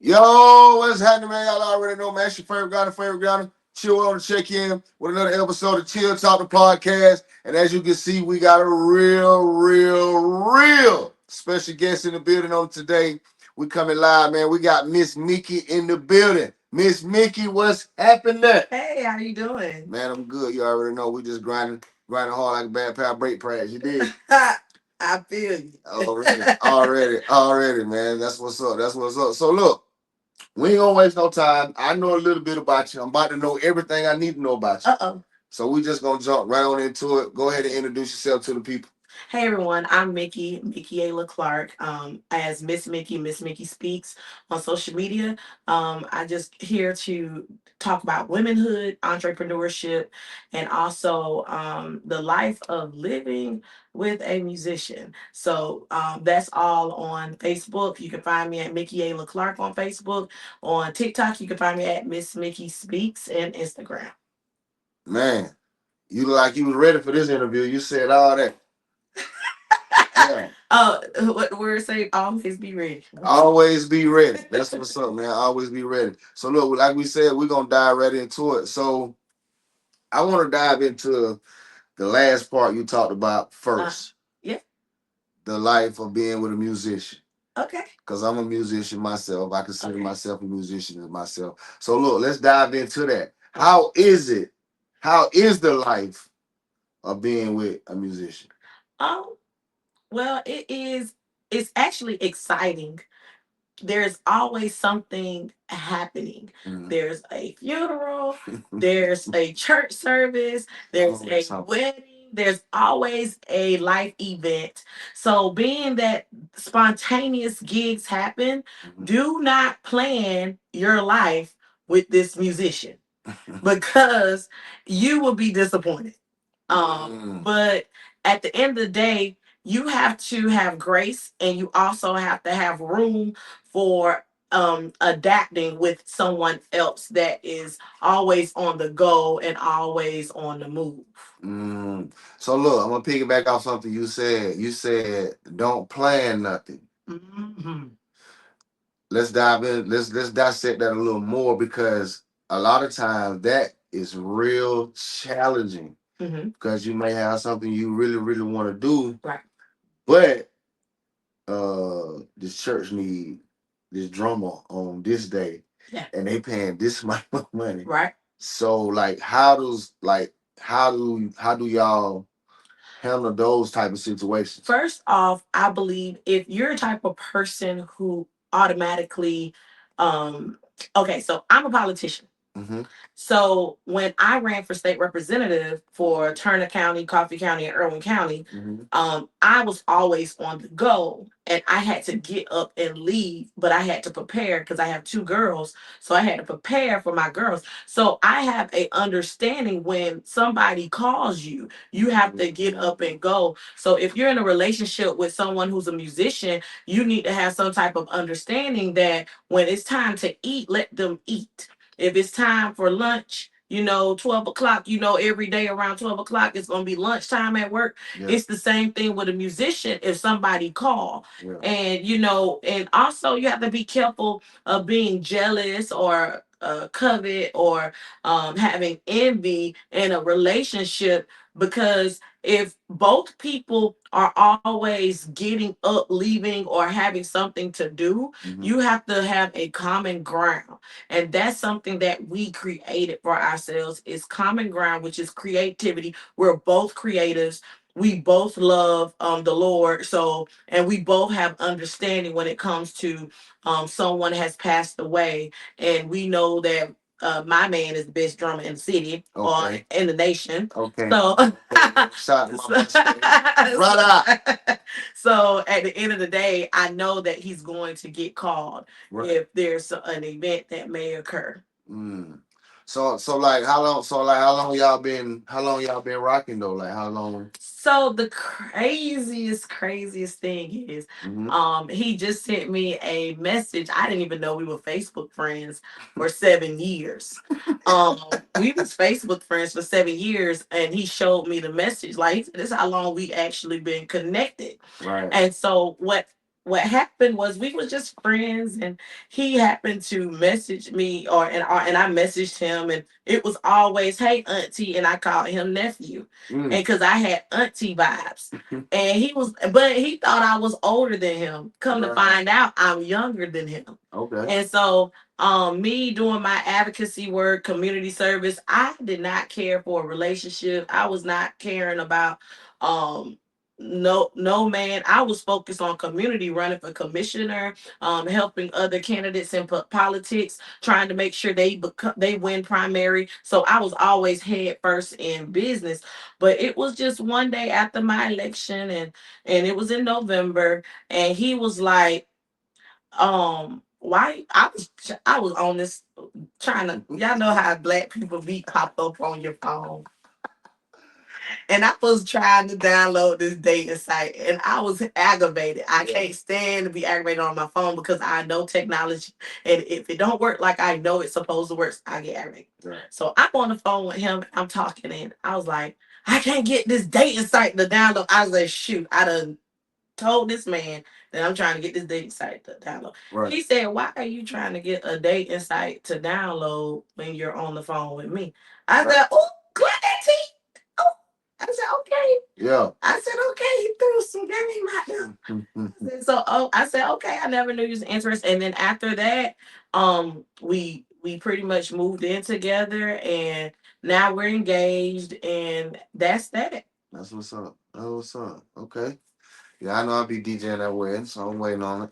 Yo, what's happening, man? Y'all already know, man. It's your favorite ground. Chill on to check in with another episode of Chill Talk the Podcast. And as you can see, we got a real special guest in the building on today. We coming live, man. We got Miss Mickey in the building. Miss Mickey, what's happening? Hey, how you doing? Man, I'm good. You already know we just grinding hard like a bad pair of brake pads. You did. I feel you. Already, man. That's what's up. That's what's up. So look. We ain't gonna waste no time. I know a little bit about you. I'm about to know everything I need to know about you. Uh-oh. So we just gonna jump right on into it. Go ahead and introduce yourself to the people. Hey everyone, I'm Mickey Ayla Clark. As Miss Mickey Speaks on social media. I just here to talk about womanhood, entrepreneurship, and also the life of living with a musician. So that's all on Facebook. You can find me at Mickey Ayla Clark on Facebook. On TikTok, you can find me at Miss Mickey Speaks and Instagram. Man, you look like you was ready for this interview. You said all that. Yeah. What word say? Always be ready. Always be ready. That's what's up, man. Always be ready. So look, like we said, we're gonna dive right into it. So I want to dive into the last part you talked about first. Yeah. The life of being with a musician. Okay. Because I'm a musician myself. I consider myself a musician as myself. So look, let's dive into that. How is it? How is the life of being with a musician? Um, well, it's actually exciting. There's always something happening. There's a funeral, there's a church service, there's a wedding, there's always a life event. So, being that spontaneous gigs happen, do not plan your life with this musician because you will be disappointed. But at the end of the day, you have to have grace and you also have to have room for adapting with someone else that is always on the go and always on the move. So look, I'm gonna piggyback off something you said. You said don't plan nothing. Let's dive in. Let's dissect that a little more because a lot of times that is real challenging because you may have something you really want to do, right? But this church need this drummer on this day, and they paying this much money, right? So like, how do y'all handle those type of situations? First off, I believe if you're a type of person who automatically, okay, so I'm a politician. So when I ran for state representative for Turner County, Coffee County, and Irwin County, I was always on the go, and I had to get up and leave, but I had to prepare because I have two girls, so I had to prepare for my girls. So I have a understanding when somebody calls you, you have to get up and go. So if you're in a relationship with someone who's a musician, you need to have some type of understanding that when it's time to eat, let them eat. If it's time for lunch, 12 o'clock, every day around 12 o'clock, it's going to be lunchtime at work. Yeah. It's the same thing with a musician if somebody call. Yeah. And, and also you have to be careful of being jealous or covet or having envy in a relationship, because if both people are always getting up, leaving, or having something to do, you have to have a common ground. And that's something that we created for ourselves, is common ground, which is creativity. We're both creatives. We both love the Lord. So, and we both have understanding when it comes to someone has passed away. And we know that my man is the best drummer in the city or in the nation. Okay. So, so at the end of the day, I know that he's going to get called if there's an event that may occur. So like how long y'all been rocking though? Like how long? So the craziest thing is, he just sent me a message. I didn't even know we were Facebook friends for 7 years. We was Facebook friends for 7 years, and he showed me the message. Like, this is how long we actually been connected. Right. And so what what happened was we were just friends, and he happened to message me, and I messaged him, and it was always, hey auntie, and I called him nephew. And because I had auntie vibes. And but he thought I was older than him. Come to find out, I'm younger than him. Okay. And so me doing my advocacy work, community service, I did not care for a relationship. I was not caring about um no man. I was focused on community, running for commissioner, helping other candidates in politics, trying to make sure they win primary. So I was always head first in business. But it was just one day after my election, and it was in November, and he was like, why I was on this trying to, y'all know how black people be pop up on your phone, and I was trying to download this dating site, and I was aggravated. I can't stand to be aggravated on my phone because I know technology, and if it don't work like I know it's supposed to work, I get aggravated. Right. So I'm on the phone with him. I'm talking, and I was like, I can't get this dating site to download. I was like, shoot, I done told this man that I'm trying to get this dating site to download. Right. He said, why are you trying to get a dating site to download when you're on the phone with me? I said, oh, glad that tea. Oh, I said, okay. Yeah. I said, okay, he threw some game out there. I said, okay, I never knew you was interested. And then after that, we pretty much moved in together, and now we're engaged, and that's that. That's what's up. That's what's up. Okay. Yeah, I know I'll be DJing that wedding, so I'm waiting on it.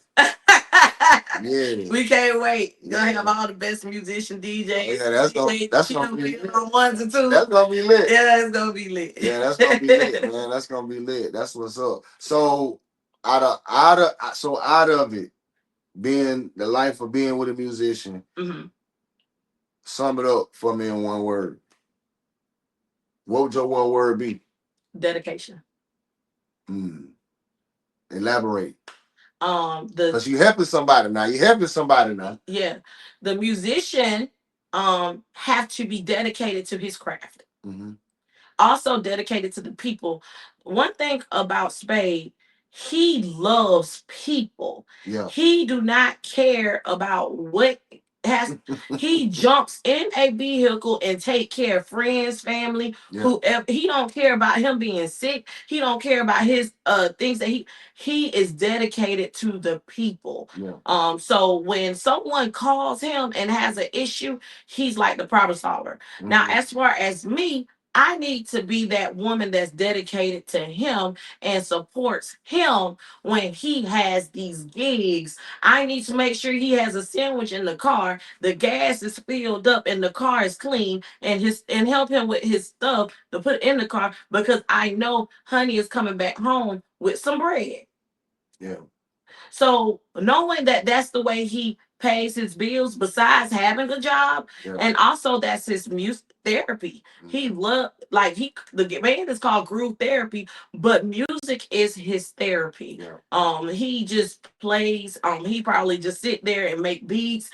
Yeah. We can't wait. You're gonna have all the best musician DJs. Yeah, that's gonna be lit. Ones and twos. That's gonna be lit. Yeah, that's gonna be lit. Yeah, that's gonna be lit, man. That's gonna be lit. That's what's up. So out of it, being the life of being with a musician, sum it up for me in one word. What would your one word be? Dedication. Elaborate. Because you helping somebody now. You helping somebody now. Yeah. The musician have to be dedicated to his craft. Also dedicated to the people. One thing about Spade, he loves people. Yeah. He do not care about what has he jumps in a vehicle and take care of friends, family, whoever. He don't care about him being sick. He don't care about his things that he is dedicated to the people. Yeah. So when someone calls him and has an issue, he's like the problem solver. Now, as far as me, I need to be that woman that's dedicated to him and supports him when he has these gigs. I need to make sure he has a sandwich in the car, the gas is filled up, and the car is clean, and help him with his stuff to put in the car, because I know honey is coming back home with some bread. Yeah. So knowing that that's the way he pays his bills, besides having a job, and also that's his music therapy. He loved, like, the band is called Groove Therapy, but music is his therapy. He just plays. He probably just sit there and make beats.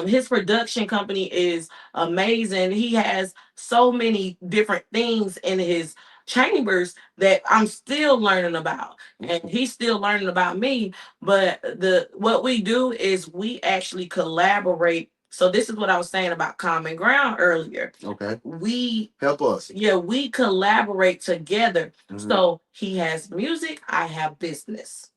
His production company is amazing. He has so many different things in his chambers that I'm still learning about, and he's still learning about me. But what we do is we actually collaborate. So this is what I was saying about common ground earlier. Okay. We help us. Yeah, we collaborate together. So he has music, I have business.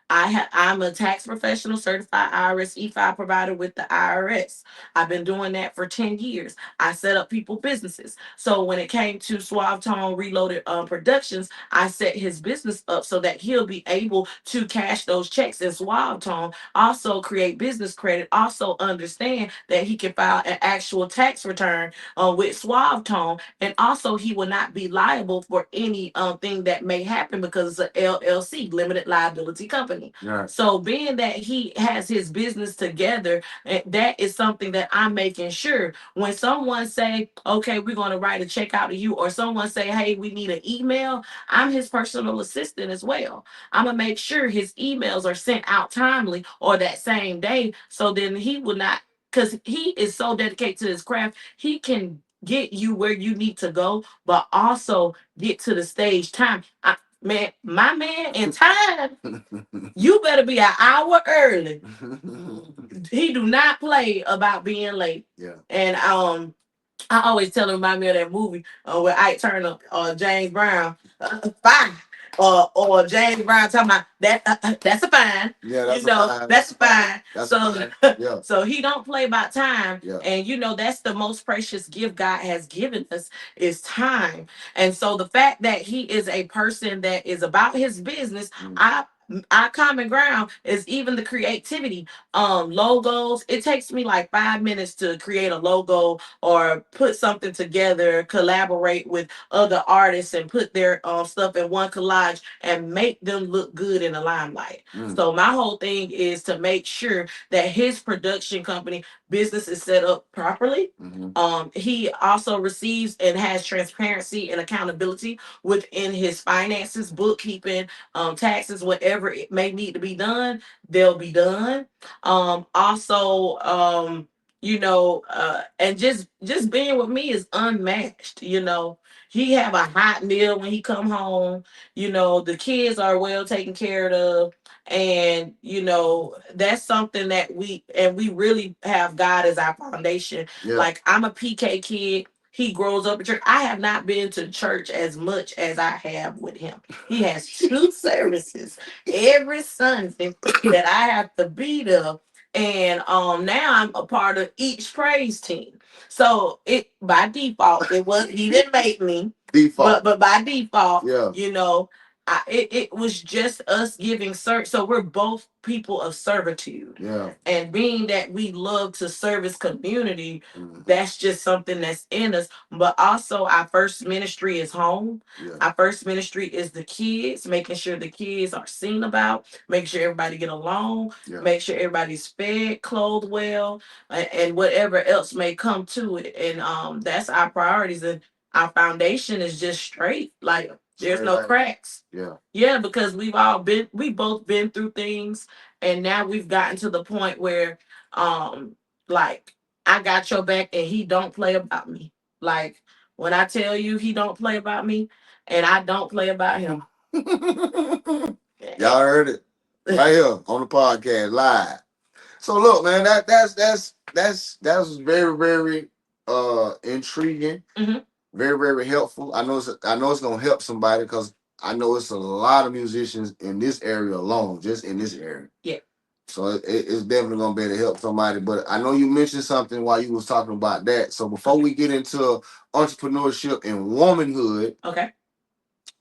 I'm a tax professional, certified IRS E5 provider with the IRS. I've been doing that for 10 years. I set up people businesses. So when it came to Suave Tone Reloaded Productions, I set his business up so that he'll be able to cash those checks in Suave Tone, also create business credit, also understand that he can file an actual tax return with Suave Tone, and also he will not be liable for any thing that may happen because it's an LLC, limited liability company. Right. So being that he has his business together, that is something that I'm making sure when someone say, okay, we're going to write a check out to you, or someone say, hey, we need an email, I'm his personal assistant as well. I'm going to make sure his emails are sent out timely or that same day, so then he will not, because he is so dedicated to his craft, he can get you where you need to go, but also get to the stage time. man, my man, in time, you better be an hour early. He do not play about being late. Yeah. And I always tell him remind me of that movie with Ike Turner or James Brown. Fine. Or James Brown talking about that that's a fine. Yeah, that's fine. That's fine. That's so fine. Yeah. so he don't play about time. Yeah. And that's the most precious gift God has given us is time. And so the fact that he is a person that is about his business, I our common ground is even the creativity. Logos. It takes me like 5 minutes to create a logo or put something together, collaborate with other artists and put their stuff in one collage and make them look good in the limelight. So my whole thing is to make sure that his production company business is set up properly. He also receives and has transparency and accountability within his finances, bookkeeping, taxes, whatever it may need to be done, they'll be done. Also, and just being with me is unmatched. He have a hot meal when he come home. The kids are well taken care of, and that's something that we really have God as our foundation. Yeah. Like, I'm a PK kid. He grows up in church. I have not been to church as much as I have with him. He has 2 services every Sunday that I have to be there. And now I'm a part of each praise team. So it by default, it was he didn't make me. Default. But by default, yeah. It was just us giving service. So we're both people of servitude. Yeah. And being that we love to service community, that's just something that's in us. But also our first ministry is home. Yeah. Our first ministry is the kids, making sure the kids are seen about, making sure everybody get along, yeah. Make sure everybody's fed, clothed well, and whatever else may come to it. And that's our priorities. And our foundation is just straight. Like, there's no cracks. Yeah. Yeah, because we both been through things, and now we've gotten to the point where like, I got your back and he don't play about me. Like, when I tell you he don't play about me and I don't play about him. Y'all heard it right here on the podcast live. So look, man, that's very, very intriguing. Very, very helpful. I know it's gonna help somebody because I know it's a lot of musicians in this area alone, just in this area. Yeah. So it's definitely gonna be able to help somebody. But I know you mentioned something while you was talking about that. So before we get into entrepreneurship and womanhood, okay,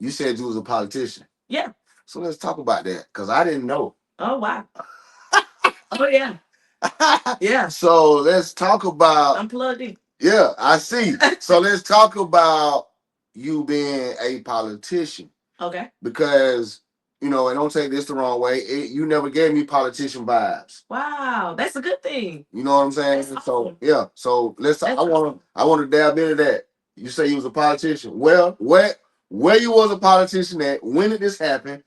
you said you was a politician. Yeah. So let's talk about that because I didn't know. Oh wow. Oh yeah. Yeah. So let's talk about. I'm plugged in. Yeah, I see. So let's talk about you being a politician. Okay. Because, and don't take this the wrong way, you never gave me politician vibes. Wow, that's a good thing. You know what I'm saying? That's awesome. So yeah. So I want to dab into that. You say you was a politician. Well, where you was a politician at? When did this happen?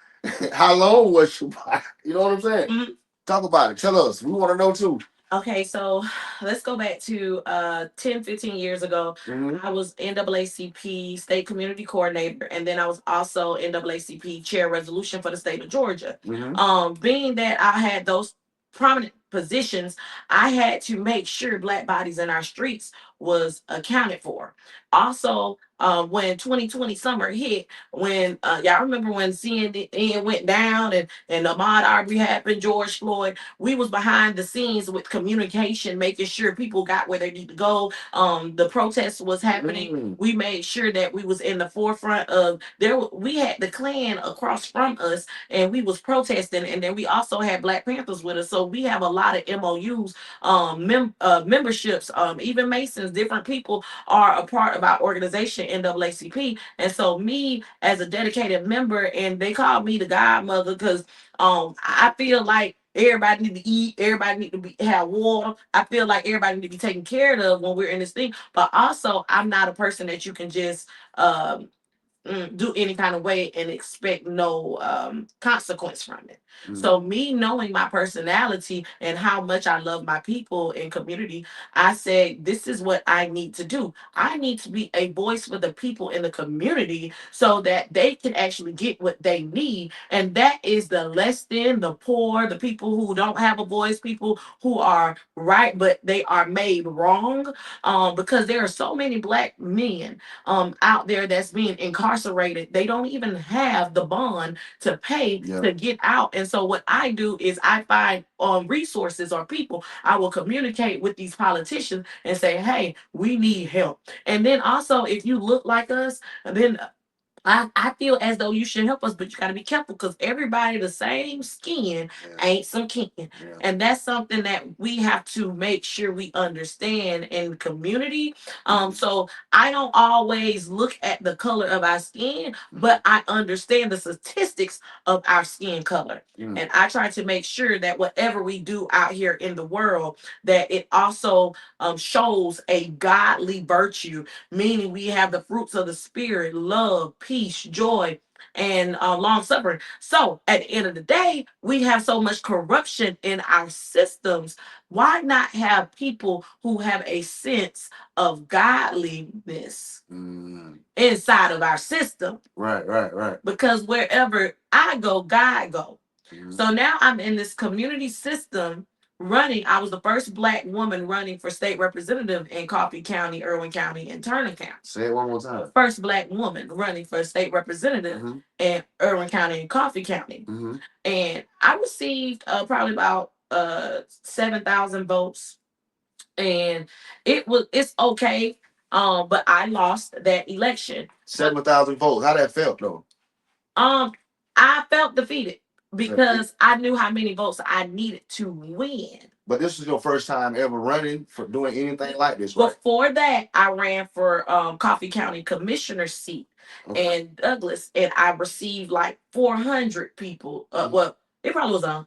How long was you? You know what I'm saying? Mm-hmm. Talk about it. Tell us. We want to know too. Okay, so let's go back to 10, 15 years ago. I was NAACP state community coordinator, and then I was also NAACP chair resolution for the state of Georgia. Being that I had those prominent positions, I had to make sure Black bodies in our streets was accounted for. Also, when 2020 summer hit, when y'all remember when CNN went down and Ahmaud Arbery happened, George Floyd, we was behind the scenes with communication, making sure people got where they need to go. The protest was happening. We made sure that we was in the forefront of there. We had the Klan across from us, and we was protesting, and then we also had Black Panthers with us. So we have a lot of MOUs, memberships, even Masons, different people are a part of our organization, NAACP. And so me as a dedicated member, and they call me the godmother because I feel like everybody need to eat, everybody need to have water. I feel like everybody need to be taken care of when we're in this thing. But also, I'm not a person that you can just do any kind of way and expect no consequence from it. So me knowing my personality and how much I love my people and community, I said, this is what I need to do. I need to be a voice for the people in the community so that they can actually get what they need. And that is the less than, the poor, the people who don't have a voice, people who are right, but they are made wrong. Because there are so many black men out there that's being incarcerated. They don't even have the bond to pay to get out. And so what I do is I find resources or people. I will communicate with these politicians and say, hey, we need help. And then also, if you look like us, then I feel as though you should help us, but you got to be careful because everybody the same skin ain't some kin. And that's something that we have to make sure we understand in the community. So I don't always look at the color of our skin, but I understand the statistics of our skin color. And I try to make sure that whatever we do out here in the world, that it also shows a godly virtue, meaning we have the fruits of the spirit, love, peace, joy, and long suffering. So at the end of the day, we have so much corruption in our systems. Why not have people who have a sense of godliness inside of our system? Right. Because wherever I go, God go. So now I'm in this community system running. I was the first black woman running for state representative in Coffee County, Irwin County, and Turner County. Say it one more time. First black woman running for state representative in Irwin County and Coffee County. And I received probably about 7,000 votes. And it's okay. But I lost that election. 7,000 votes. How that felt though? Um, I felt defeated because I knew how many votes I needed to win. But this was your first time ever running for doing anything like this, right? Before that, I ran for Coffee County Commissioner seat in Douglas, and I received like 400 people. Well, it probably was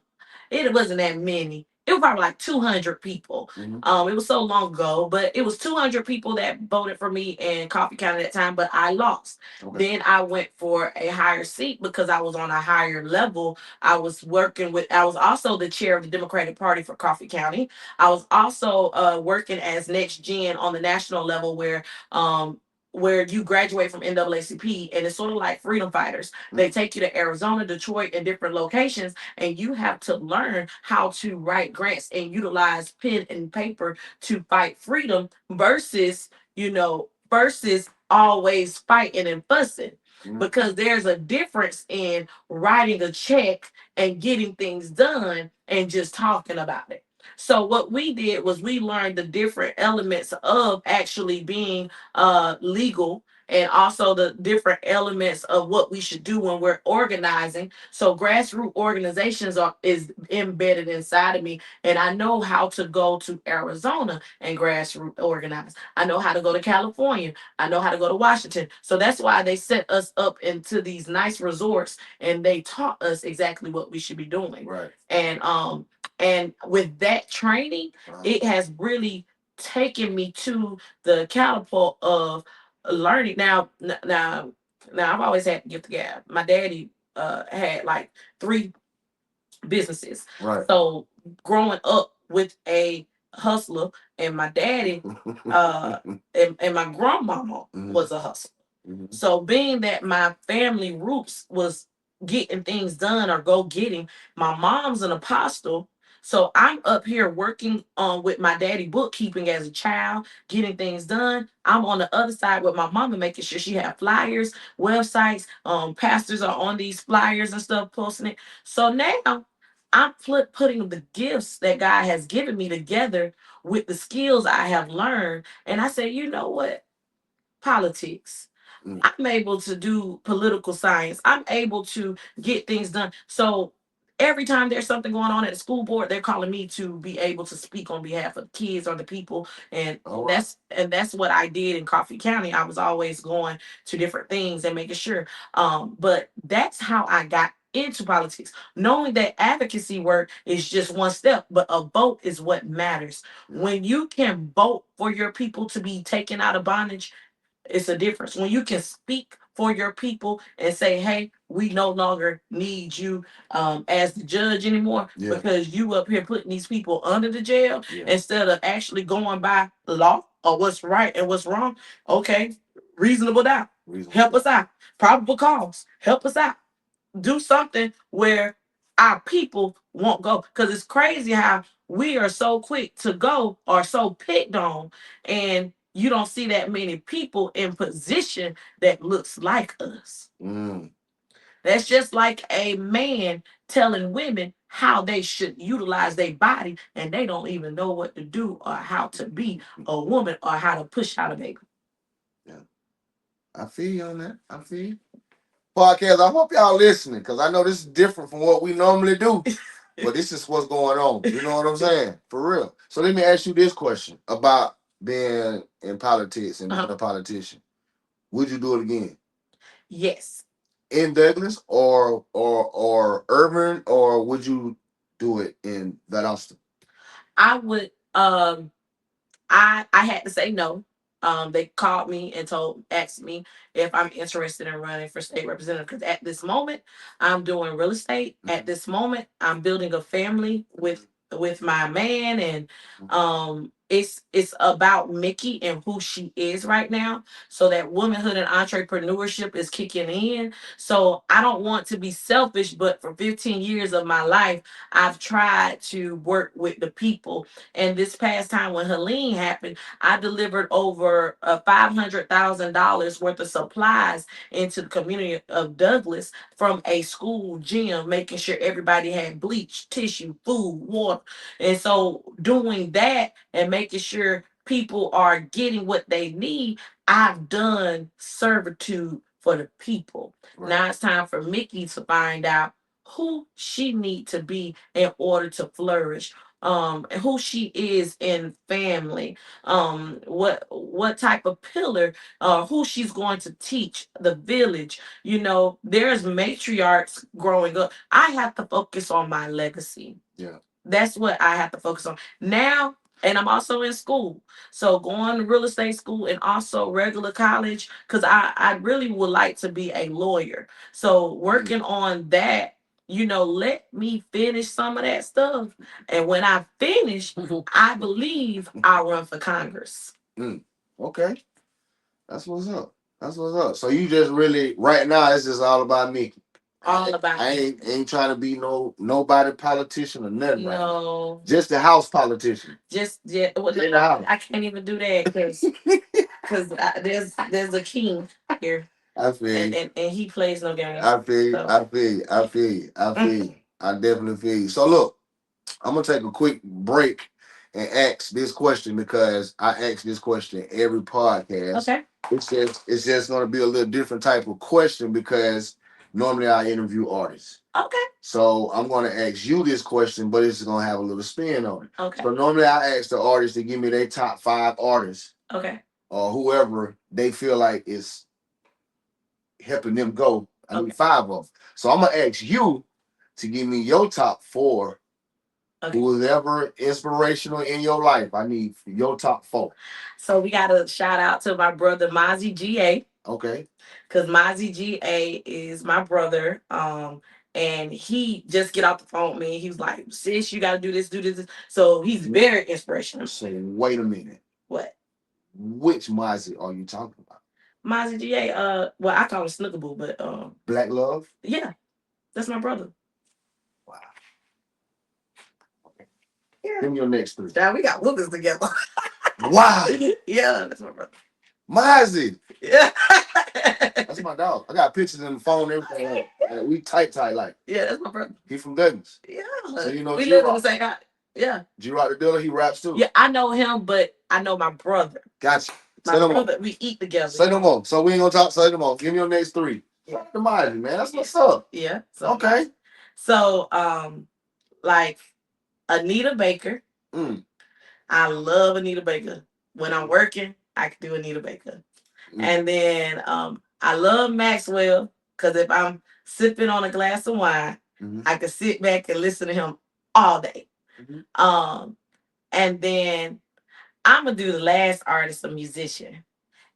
it wasn't that many. It was probably like 200 people. It was so long ago, but it was 200 people that voted for me in Coffee County at that time, but I lost. Then I went for a higher seat because I was on a higher level. I was also the chair of the Democratic Party for Coffee County. I was also working as next gen on the national level where you graduate from NAACP, and it's sort of like freedom fighters. They take you to Arizona, Detroit, and different locations, and you have to learn how to write grants and utilize pen and paper to fight freedom versus always fighting and fussing. Because there's a difference in writing a check and getting things done and just talking about it. So what we did was we learned the different elements of actually being legal, and also the different elements of what we should do when we're organizing. So grassroots organizations is embedded inside of me, and I know how to go to Arizona and grassroots organize. I know how to go to California. I know how to go to Washington. So that's why they set us up into these nice resorts, and they taught us exactly what we should be doing. Right. And with that training, it has really taken me to the catapult of learning. Now, I've always had to give the gab. My daddy had like 3 businesses. Right. So growing up with a hustler, and my daddy and my grandmama was a hustler. So being that my family roots was getting things done or go getting, my mom's an apostle. So I'm up here working with my daddy bookkeeping as a child, getting things done. I'm on the other side with my mama, making sure she had flyers, websites, pastors are on these flyers and stuff, posting it. So now I'm putting the gifts that God has given me together with the skills I have learned. And I say, you know what? Politics. I'm able to do political science. I'm able to get things done. So every time there's something going on at the school board, they're calling me to be able to speak on behalf of the kids or the people. And that's what I did in Coffee County. I was always going to different things and making sure. But that's how I got into politics, knowing that advocacy work is just one step, but a vote is what matters. When you can vote for your people to be taken out of bondage, it's a difference. When you can speak for your people and say, hey, we no longer need you as the judge anymore because you up here putting these people under the jail instead of actually going by law or what's right and what's wrong. Okay, reasonable doubt. Help us out. Probable cause. Help us out. Do something where our people won't go. Because it's crazy how we are so quick to go or so picked on, and you don't see that many people in position that looks like us. That's just like a man telling women how they should utilize their body, and they don't even know what to do or how to be a woman or how to push out a baby. Yeah, I feel you on that. I feel you. Podcast, I hope y'all listening because I know this is different from what we normally do, but this is what's going on. You know what I'm saying? For real. So let me ask you this question about being in politics and being a politician. Would you do it again? Yes. In Douglas or Urban, or would you do it in Valdosta? I would I had to say no. They called me and asked me if I'm interested in running for state representative because at this moment I'm doing real estate. At this moment I'm building a family with my man, and it's about Mickey and who she is right now. So that womanhood and entrepreneurship is kicking in. So I don't want to be selfish, but for 15 years of my life I've tried to work with the people. And this past time when Helene happened, I delivered over $500,000 worth of supplies into the community of Douglas from a school gym, making sure everybody had bleach, tissue, food, water. And so doing that and making sure people are getting what they need, I've done servitude for the people. Right. Now it's time for Mickey to find out who she need to be in order to flourish, who she is in family, what type of pillar, who she's going to teach the village. You know, there's matriarchs growing up. I have to focus on my legacy. Yeah. That's what I have to focus on now. And I'm also in school. So going to real estate school and also regular college, because I really would like to be a lawyer. So working on that, you know, let me finish some of that stuff. And when I finish, I believe I'll run for Congress. Okay. That's what's up. That's what's up. So you just really right now it's just all about me. All about I me. ain't trying to be nobody politician or nothing. No. Right, just the house politician. Well, in the house. I can't even do that because there's a king here. I feel you. And he plays no games. I feel you. So. I feel you. I feel you. I feel you. I definitely feel you. So look, I'm gonna take a quick break and ask this question because I ask this question every podcast. Okay. It's just gonna be a little different type of question because normally I interview artists. Okay. So I'm gonna ask you this question, but it's gonna have a little spin on it. Okay. So normally I ask the artists to give me their top 5 artists. Okay. Or whoever they feel like is helping them go. I need 5 of them. So I'm gonna ask you to give me your top 4. Okay. Who's ever inspirational in your life. I need your top 4. So we got to shout out to my brother Mozzie GA. Okay. Because Mozzie GA is my brother. And he just get off the phone with me. He was like, sis, you got to do this, do this. So he's very inspirational. So wait a minute. What? Which Mozzie are you talking about? Mozzie GA, well, I call him Snookaboo, but Black Love? Yeah. That's my brother. Wow. Okay. Yeah. Give me your next 3. Now we got Lucas together. Wow. Yeah, that's my brother. Mozzie. Yeah. That's my dog. I got pictures in the phone, everything. Like, we tight like. Yeah, that's my brother. He from Douglas. Yeah. So you know we live in the same house. Yeah. G-Rock the dealer, he raps too. Yeah, I know him, but I know my brother. Gotcha. My brother, we eat together. Say no more. So we ain't gonna talk. Say no more. Give me your next 3. Yeah. The Mozzie, man. That's what's up. Yeah. So, okay. So, like Anita Baker. I love Anita Baker. When I'm working, I can do Anita Baker. And then I love Maxwell because if I'm sipping on a glass of wine, I can sit back and listen to him all day. And then I'm gonna do the last artist, a musician,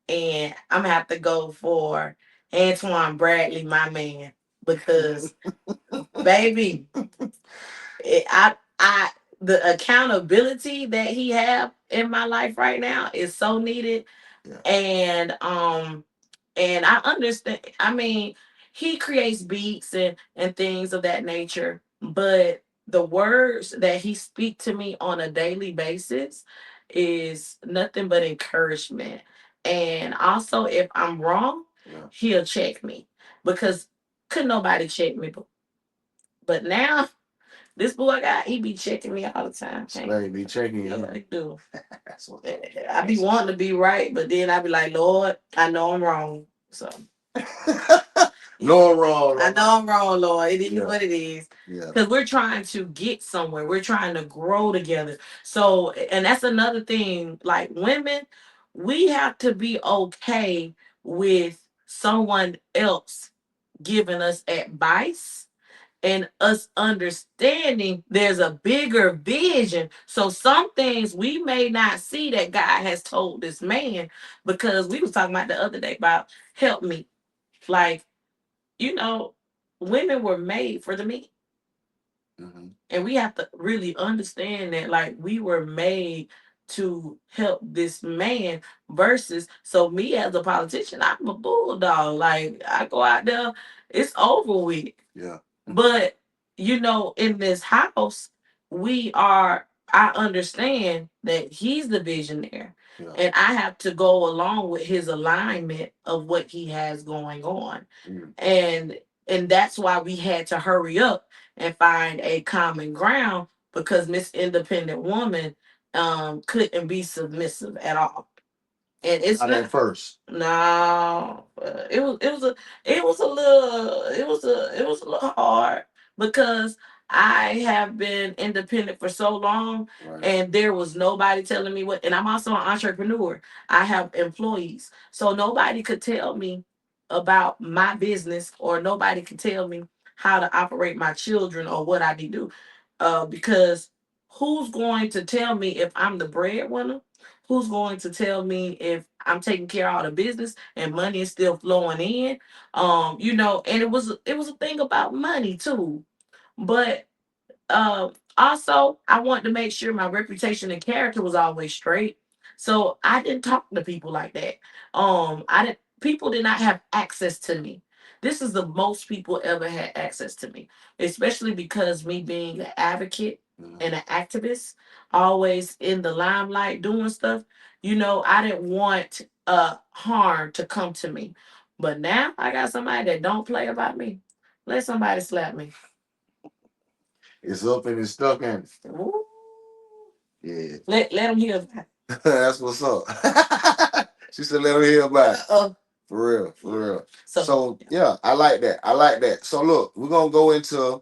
and I'm gonna have to go for Antoine Bradley, my man, because baby, I the accountability that he have in my life right now is so needed. Yeah. And I understand. I mean, he creates beats and things of that nature, but the words that he speak to me on a daily basis is nothing but encouragement. And also, if I'm wrong, yeah, he'll check me because could nobody check me. But now this boy he be checking me all the time. Slay be checking you. Yeah, he do. That's what I be wanting to be right, but then I be like, Lord, I know I'm wrong. So no, I'm wrong. I know I'm wrong, Lord. It is, yeah, what it is. Yeah. Because we're trying to get somewhere. We're trying to grow together. So, and that's another thing. Like women, we have to be okay with someone else giving us advice and us understanding there's a bigger vision. So some things we may not see that God has told this man, because we was talking about the other day about help me. Like, you know, women were made for the men. Mm-hmm. And we have to really understand that, like, we were made to help this man versus, so me as a politician, I'm a bulldog. Like, I go out there, it's over with. Yeah. But, you know, in this house, I understand that he's the visionary. Yeah. And I have to go along with his alignment of what he has going on. Mm. And that's why we had to hurry up and find a common ground, because Miss Independent Woman couldn't be submissive at all. And it's not at first. No, it was a little hard because I have been independent for so long, right, and there was nobody telling me what. And I'm also an entrepreneur. I have employees, so nobody could tell me about my business, or nobody could tell me how to operate my children or what I need to do. Because who's going to tell me if I'm the breadwinner? Who's going to tell me if I'm taking care of all the business and money is still flowing in? You know, and it was a thing about money too. But also, I wanted to make sure my reputation and character was always straight. So I didn't talk to people like that. I didn't. People did not have access to me. This is the most people ever had access to me, especially because me being an advocate, mm-hmm, and an activist, always in the limelight doing stuff. You know, I didn't want harm to come to me. But now I got somebody that don't play about me. Let somebody slap me. It's up and it's stuck in. Ooh. Yeah. Let them hear about it. That's what's up. She said, let them hear about it. For real, for real. So yeah, I like that. I like that. So look, we're gonna go into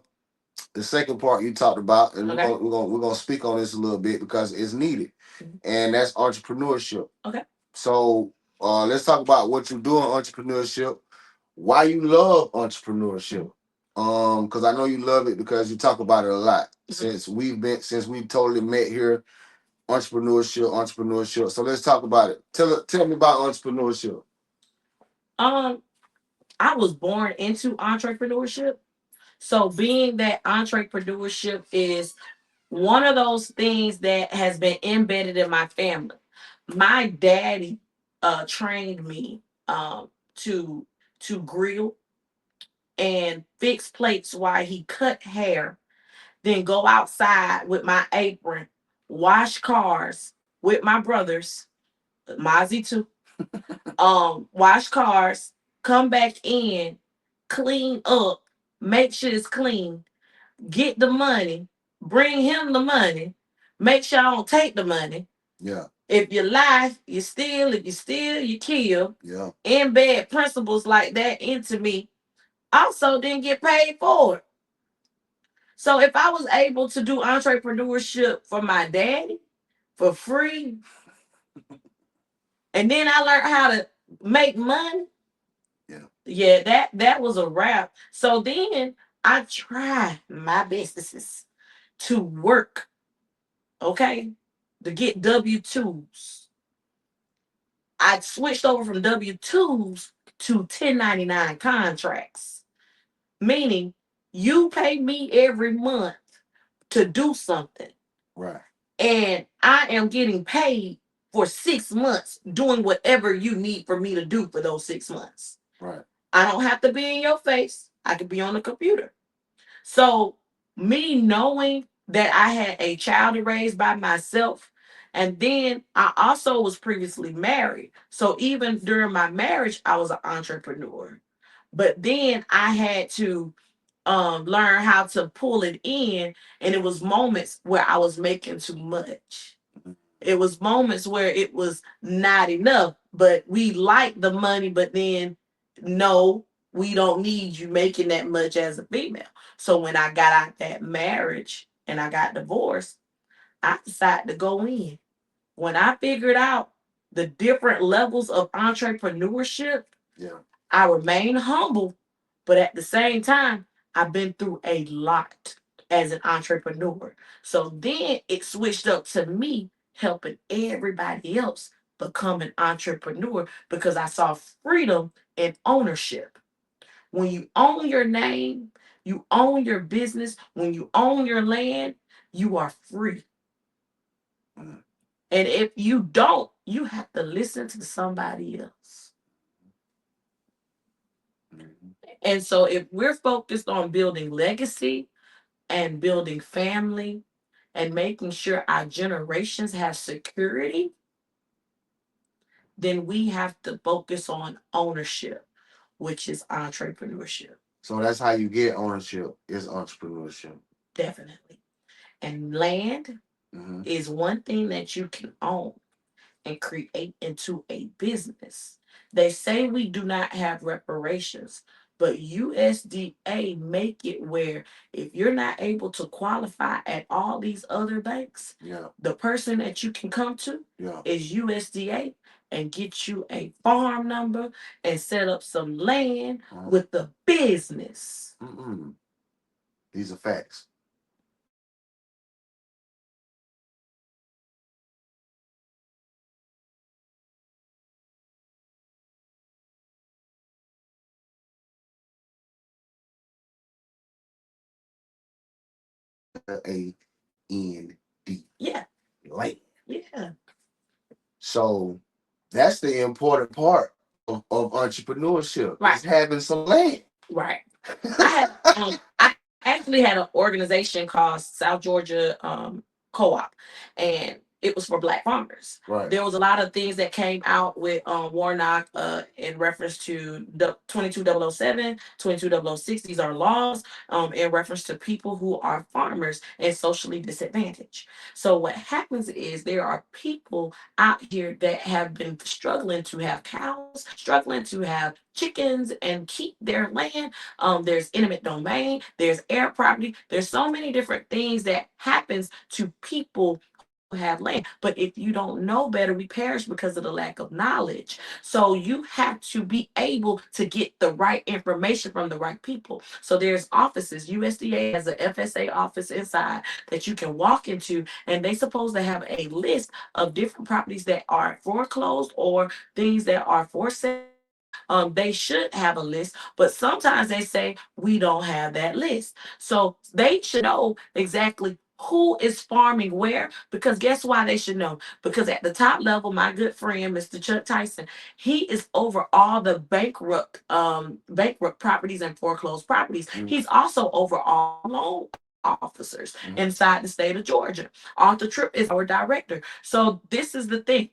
the second part you talked about, and okay, we're gonna speak on this a little bit because it's needed, mm-hmm, and that's entrepreneurship. Okay. So let's talk about what you do in entrepreneurship, why you love entrepreneurship. Because I know you love it because you talk about it a lot. Mm-hmm. Since we've totally met here, entrepreneurship. So let's talk about it. Tell me about entrepreneurship. I was born into entrepreneurship. So being that entrepreneurship is one of those things that has been embedded in my family. My daddy trained me to grill and fix plates while he cut hair, then go outside with my apron, wash cars with my brothers, Mozzie too. Wash cars, come back in, clean up, make sure it's clean, get the money, bring him the money, make sure I don't take the money. Yeah. If you lie, you steal. If you steal, you kill. Yeah. Embed principles like that into me. Also didn't get paid for it. So if I was able to do entrepreneurship for my daddy for free, and then I learned how to make money, yeah, that was a wrap. So then I tried my businesses to work, okay, to get W-2s. I switched over from W-2s to 1099 contracts, meaning you pay me every month to do something. Right. And I am getting paid for 6 months doing whatever you need for me to do for those 6 months. Right. I don't have to be in your face. I could be on the computer. So, me knowing that I had a child to raise by myself, and then I also was previously married. So, even during my marriage, I was an entrepreneur. But then I had to learn how to pull it in, and it was moments where I was making too much. It was moments where it was not enough, but we like the money, but then no, we don't need you making that much as a female. So when I got out that marriage and I got divorced, I decided to go in. When I figured out the different levels of entrepreneurship, Yeah. I remain humble, but at the same time, I've been through a lot as an entrepreneur. So then it switched up to me helping everybody else become an entrepreneur because I saw freedom and ownership. When you own your name, you own your business, when you own your land, you are free. Mm. And if you don't, you have to listen to somebody else. Mm-hmm. And so if we're focused on building legacy and building family and making sure our generations have security, then we have to focus on ownership, which is entrepreneurship. So that's how you get ownership is entrepreneurship. Definitely. And land Mm-hmm. is one thing that you can own and create into a business. They say we do not have reparations, but USDA make it where if you're not able to qualify at all these other banks, Yeah. the person that you can come to Yeah. is USDA and get you a farm number and set up some land with the business. Mm-mm. These are facts. LAND. Yeah. Land. Yeah. So that's the important part of entrepreneurship. Right. Is having some land. Right. I actually had an organization called South Georgia Co-op, and it was for Black farmers. Right. There was a lot of things that came out with Warnock in reference to the 22007, 22006. These are laws in reference to people who are farmers and socially disadvantaged. So what happens is there are people out here that have been struggling to have cows, struggling to have chickens and keep their land. There's eminent domain, there's air property, there's so many different things that happens to people who have land. But if you don't know better, we perish because of the lack of knowledge. So you have to be able to get the right information from the right people. So there's offices. USDA has a FSA office inside that you can walk into, and they supposed to have a list of different properties that are foreclosed or things that are for sale. They should have a list, but sometimes they say we don't have that list. So they should know exactly who is farming where, because guess why they should know? Because at the top level, my good friend, Mr. Chuck Tyson, he is over all the bankrupt properties and foreclosed properties. He's also over all loan officers inside the state of Georgia. Arthur Tripp is our director. So this is the thing.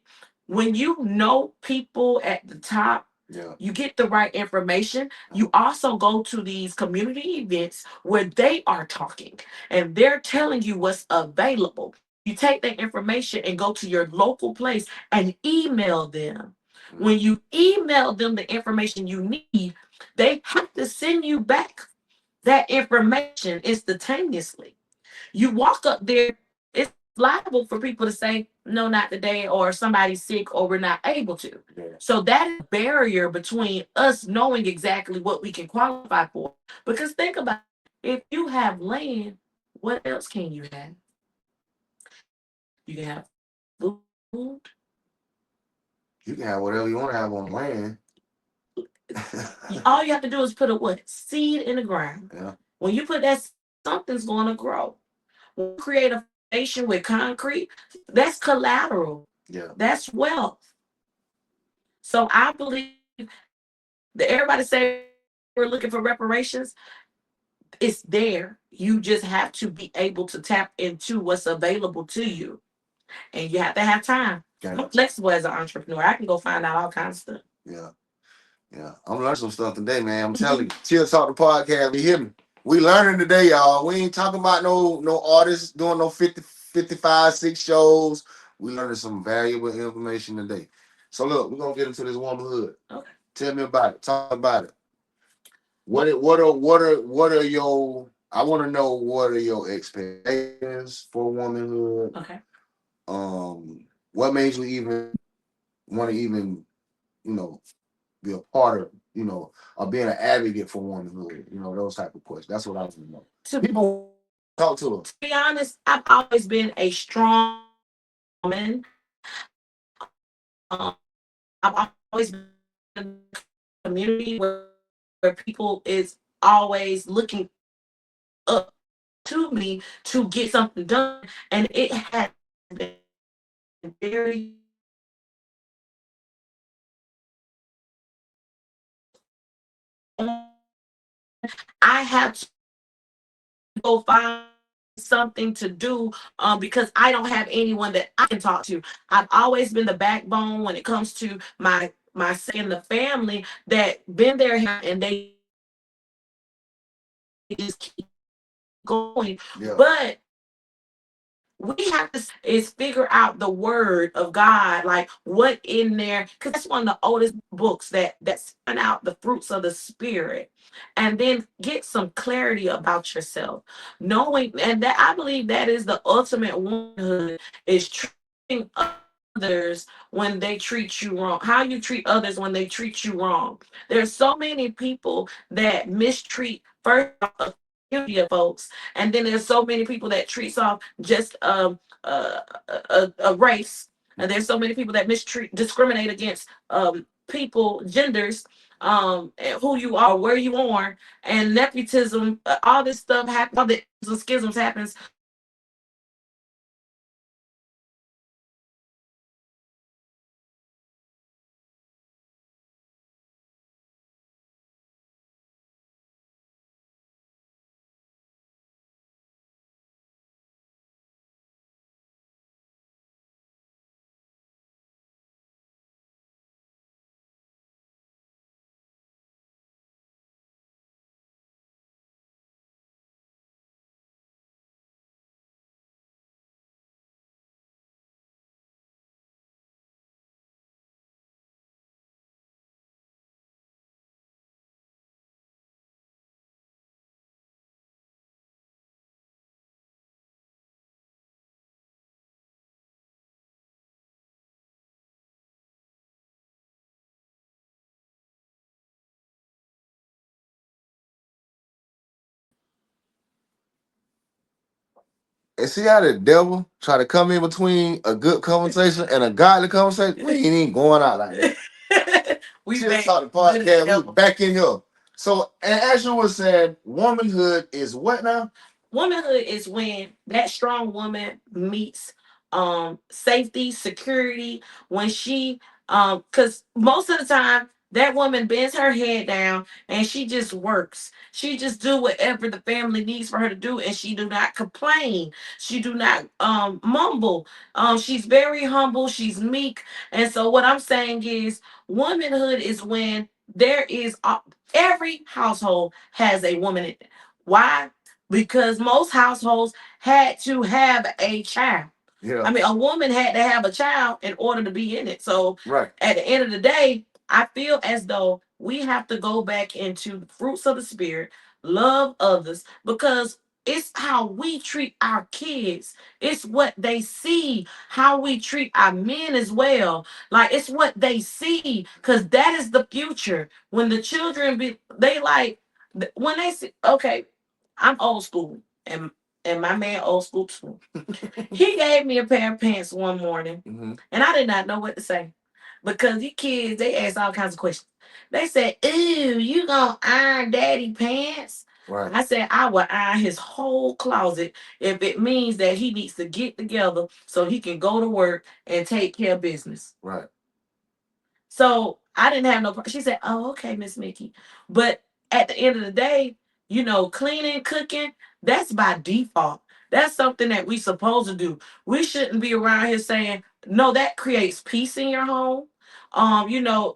When you know people at the top, Yeah. you get the right information. You also go to these community events where they are talking and they're telling you what's available. You take that information and go to your local place and email them. When you email them the information you need, they have to send you back that information instantaneously. You walk up there, it's liable for people to say, no, not today, or somebody's sick, or we're not able to. Yeah. So that is a barrier between us knowing exactly what we can qualify for. Because think about it, if you have land, what else can you have? You can have food. You can have whatever you want to have on land. all you have to do is put a what? Seed in the ground. Yeah. When you put that, something's going to grow. When you create a foundation with concrete, that's collateral. Yeah. That's wealth. So I believe that everybody say we're looking for reparations. It's there. You just have to be able to tap into what's available to you. And you have to have time. I'm flexible as an entrepreneur. I can go find out all kinds of stuff. Yeah. Yeah. I'm learning some stuff today, man. I'm telling you. Chill Talk the podcast. You hear me? We learning today, y'all. We ain't talking about no artists doing no 50, 55, 6 shows. We learning some valuable information today. So look, we're gonna get into this womanhood. Okay. Tell me about it. Talk about it. What are your I want to know what are your expectations for womanhood? Okay. What made you even want to even, you know, be a part of, or being an advocate for womanhood, those type of questions. That's what I want to know. People talk to us. To be honest, I've always been a strong woman. I've always been in a community where people is always looking up to me to get something done, and it has been very. I have to go find something to do because I don't have anyone that I can talk to. I've always been the backbone when it comes to my second the family that been there and they just keep going. Yeah. But we have to is figure out the word of God, like what in there, because that's one of the oldest books that's out the fruits of the spirit, and then get some clarity about yourself, knowing, and that I believe that is the ultimate womanhood is treating others when they treat you wrong. How you treat others when they treat you wrong. There's so many people that mistreat first a community of folks, and then there's so many people that treats off just a race, and there's so many people that discriminate against people, genders, who you are, where you are, and nepotism. All this stuff happens. All the schisms happens. And see how the devil try to come in between a good conversation and a godly conversation? We ain't even going out like that. We just talk the podcast. We back in here. So, and as you were saying, womanhood is what now? Womanhood is when that strong woman meets safety, security, when she because most of the time that woman bends her head down and she just works. She just do whatever the family needs for her to do, and she do not complain. She do not mumble. She's very humble. She's meek. And so what I'm saying is, womanhood is when there is every household has a woman in it. Why? Because most households had to have a child. Yeah. I mean, a woman had to have a child in order to be in it. So, right. At the end of the day, I feel as though we have to go back into the fruits of the spirit, love others, because it's how we treat our kids. It's what they see, how we treat our men as well. Like, it's what they see, because that is the future. When the children they like, when they see, okay, I'm old school, and my man old school too. He gave me a pair of pants one morning, and I did not know what to say because these kids, they ask all kinds of questions. They said, "Ooh, you gonna iron daddy pants?" Right. I said, "I will iron his whole closet if it means that he needs to get together so he can go to work and take care of business." Right. So I didn't have no. She said, "Oh, okay, Miss Mickey." But at the end of the day, cleaning, cooking, that's by default. That's something that we supposed to do. We shouldn't be around here saying, "No, that creates peace in your home."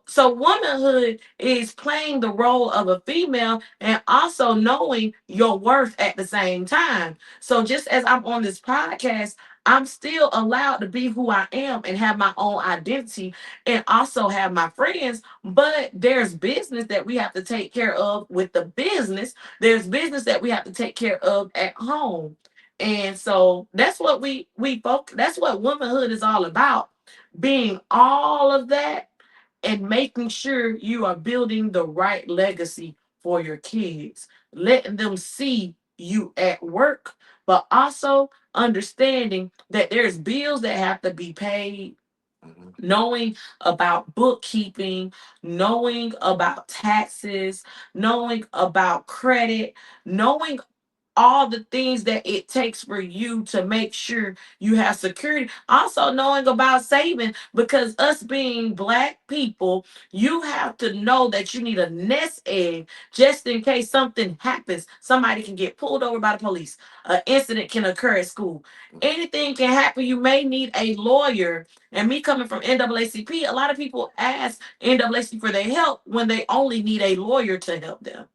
So womanhood is playing the role of a female and also knowing your worth at the same time. So just as I'm on this podcast, I'm still allowed to be who I am and have my own identity and also have my friends, but there's business that we have to take care of with the business. There's business that we have to take care of at home. And so that's what we focus, that's what womanhood is all about. Being all of that and making sure you are building the right legacy for your kids, letting them see you at work, but also understanding that there's bills that have to be paid, knowing about bookkeeping, knowing about taxes, knowing about credit, knowing all the things that it takes for you to make sure you have security. Also knowing about saving, because us being black people, you have to know that you need a nest egg just in case something happens. Somebody can get pulled over by the police. An incident can occur at school. Anything can happen. You may need a lawyer. And me coming from NAACP, a lot of people ask NAACP for their help when they only need a lawyer to help them.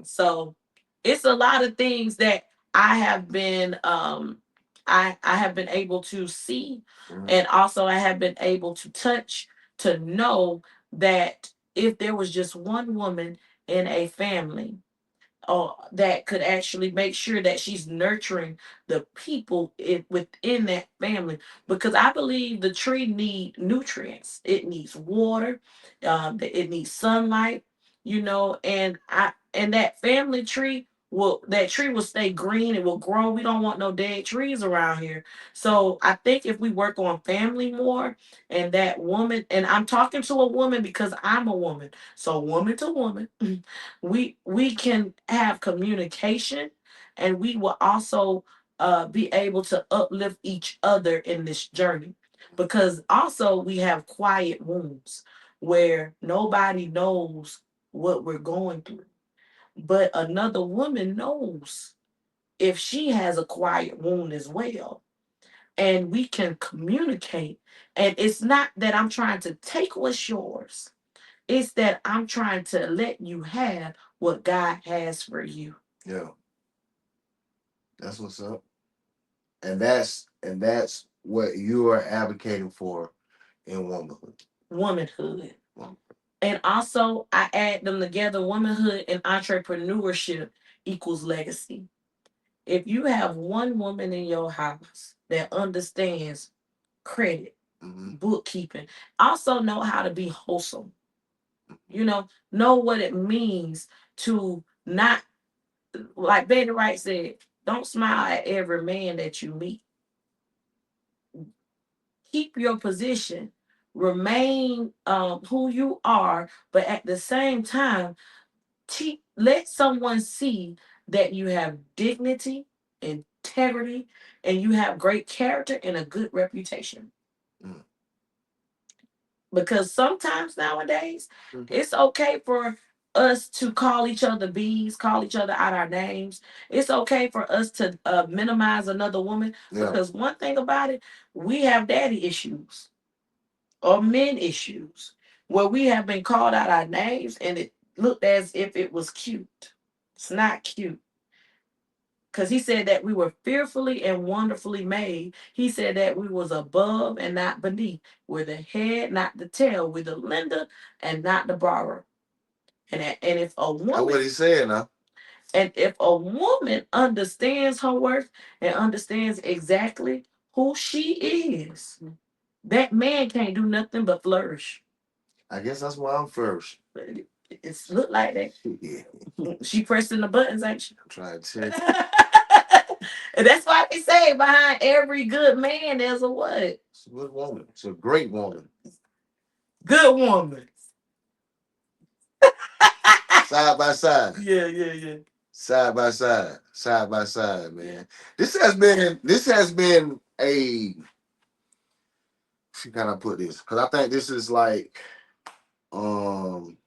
So it's a lot of things that I have been I have been able to see, and also I have been able to touch, to know that if there was just one woman in a family, that could actually make sure that she's nurturing the people within that family, because I believe the tree need nutrients. It needs water, it needs sunlight, and that family tree will stay green. It will grow. We don't want no dead trees around here. So I think if we work on family more, and that woman, and I'm talking to a woman because I'm a woman, so woman to woman, we can have communication, and we will also be able to uplift each other in this journey, because also we have quiet wounds where nobody knows what we're going through, but another woman knows if she has a quiet wound as well, and we can communicate. And it's not that I'm trying to take what's yours, it's that I'm trying to let you have what God has for you. Yeah, that's what's up. And that's what you are advocating for in womanhood. Womanhood. And also, I add them together. Womanhood and entrepreneurship equals legacy. If you have one woman in your house that understands credit, bookkeeping, also know how to be wholesome, know what it means to not, like Betty Wright said, don't smile at every man that you meet. Keep your position, remain who you are, but at the same time, let someone see that you have dignity, integrity, and you have great character and a good reputation. Mm. Because sometimes nowadays, it's okay for us to call each other bees, call each other out our names. It's okay for us to minimize another woman. Yeah. Because one thing about it, we have daddy issues or men issues where we have been called out our names and it looked as if it was cute. It's not cute. Because he said that we were fearfully and wonderfully made. He said that we was above and not beneath. We're the head, not the tail. We're the lender and not the borrower. And if a woman, that's what he said now. And if a woman understands her worth and understands exactly who she is, that man can't do nothing but flourish. I guess that's why I'm first. It's look like that. Yeah. She pressing the buttons, ain't she? I'm trying to check. And that's why they say behind every good man there's a what? It's a good woman. It's a great woman. Good woman. Side by side. Yeah. Side by side. Side by side, man. This has been a, how can I put this? Because I think this is like um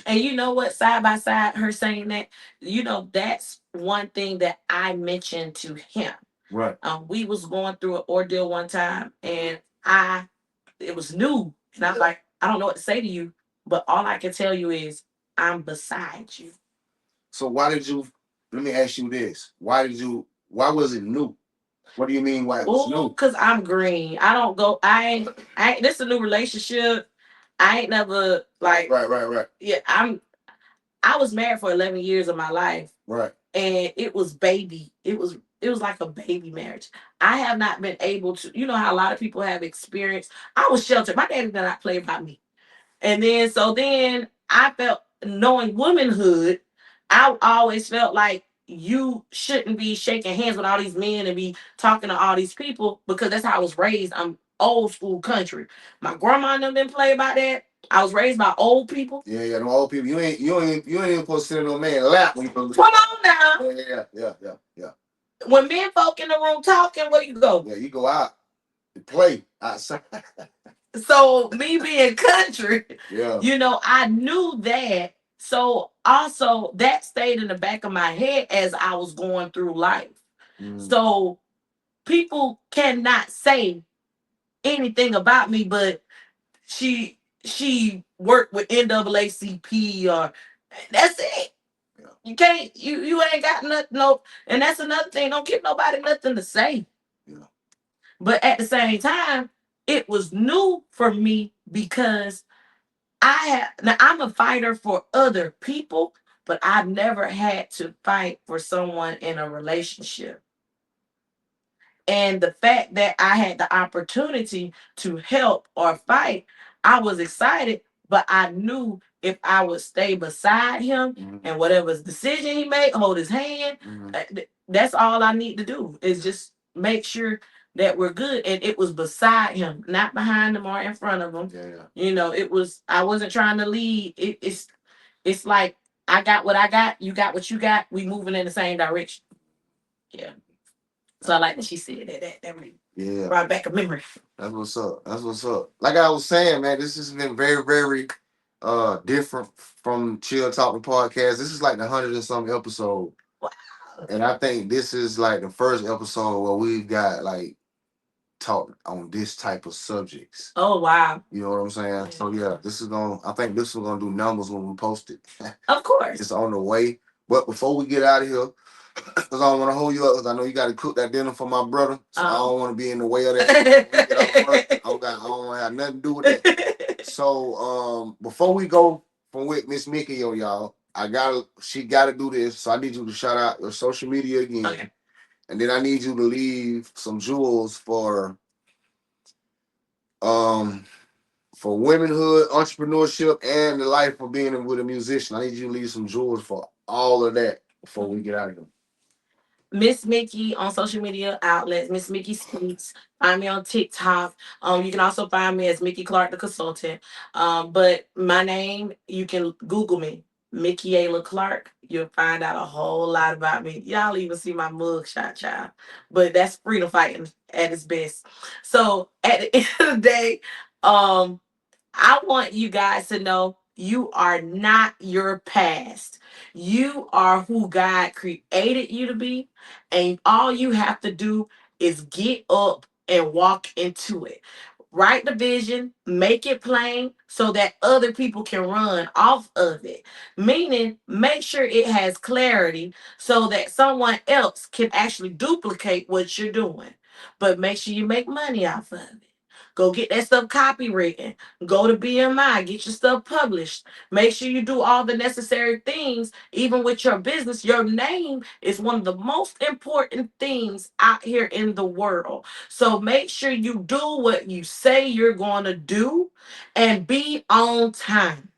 And you know what? Side by side, her saying that, that's one thing that I mentioned to him. right. We was going through an ordeal one time, and it was new, and I was like, I don't know what to say to you, but all I can tell you is I'm beside you. So why did you? Let me ask you this: Why did you? Why was it new? What do you mean? Why it was Ooh, new? cause I'm green. I don't go. I ain't. This is a new relationship. I ain't never like. Right. Yeah, I was married for 11 years of my life, Right. and it was baby. It was like a baby marriage. I have not been able to. You know how a lot of people have experienced. I was sheltered. My daddy did not play about me. And then I felt, knowing womanhood, I always felt like you shouldn't be shaking hands with all these men and be talking to all these people, because that's how I was raised. I'm old school country. My grandma and them didn't play about that. I was raised by old people. Yeah. No old people. You ain't even supposed to sit in no man's lap when you go. Come on now. Yeah. When men folk in the room talking, where you go? Yeah, you go out and play outside. So me being country, Yeah. I knew that. So also that stayed in the back of my head as I was going through life. So people cannot say anything about me, but she worked with NAACP, or that's it. Yeah. You can't, you ain't got nothing, no. And that's another thing. Don't give nobody nothing to say. Yeah. But at the same time, it was new for me because I'm a fighter for other people, but I've never had to fight for someone in a relationship. And the fact that I had the opportunity to help or fight, I was excited, but I knew if I would stay beside him, and whatever decision he made, hold his hand. That's all I need to do, is just make sure that we're good. And it was beside him, not behind him or in front of him. Yeah. I wasn't trying to lead. It's like, I got what I got, you got what you got, we moving in the same direction. Yeah. So I like that she said that. That really, Yeah. brought back a memory. That's what's up. That's what's up. Like I was saying, man, this has been very, very different from Chill Talking Podcast. This is like the 100 and some episode. Wow. And I think this is like the first episode where we've got like talk on this type of subjects. Oh wow. You know what I'm saying? Yeah. So yeah, I think this is gonna do numbers when we post it. Of course. It's on the way. But before we get out of here, because I don't want to hold you up, because I know you got to cook that dinner for my brother. So I don't want to be in the way of that. I don't want to have nothing to do with that. So before we go from with Miss Mickey, y'all, she gotta do this. So I need you to shout out your social media again. Okay. And then I need you to leave some jewels for womanhood, entrepreneurship, and the life of being with a musician. I need you to leave some jewels for all of that before we get out of here. Miss Mickey on social media outlets, Miss Mickey Speaks. Find me on TikTok. You can also find me as Mickey Clark, the consultant. But my name, you can Google me, Mickeyla Clark. You'll find out a whole lot about me. Y'all even see my mugshot, child. But that's freedom fighting at its best. So at the end of the day, I want you guys to know you are not your past. You are who God created you to be. And all you have to do is get up and walk into it. Write the vision, make it plain so that other people can run off of it. Meaning, make sure it has clarity so that someone else can actually duplicate what you're doing. But make sure you make money off of it. Go get that stuff copywritten. Go to BMI, get your stuff published. Make sure you do all the necessary things, even with your business. Your name is one of the most important things out here in the world. So make sure you do what you say you're going to do and be on time,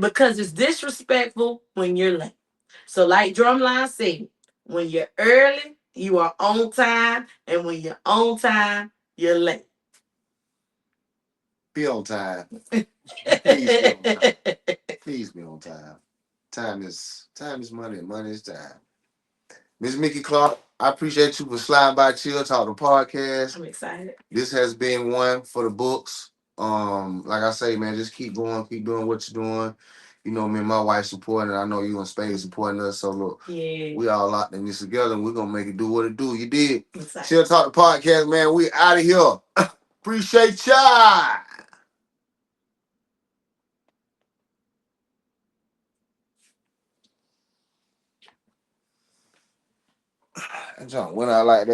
because it's disrespectful when you're late. So, like Drumline said, when you're early, you are on time, and when you're on time, you're late. Be on time. Please be on time. Please be on time. Time is money. Money is time. Miss Mickey Clark, I appreciate you for sliding by Chill Talk the podcast. I'm excited. This has been one for the books. Like I say, man, just keep going, keep doing what you're doing. You know, me and my wife supporting. I know you and Spain supporting us. So look, yeah, we all locked in this together, and we're gonna make it do what it do. You did. Exactly. Chill Talk the podcast, man. We out of here. Appreciate ya. John, when I like that.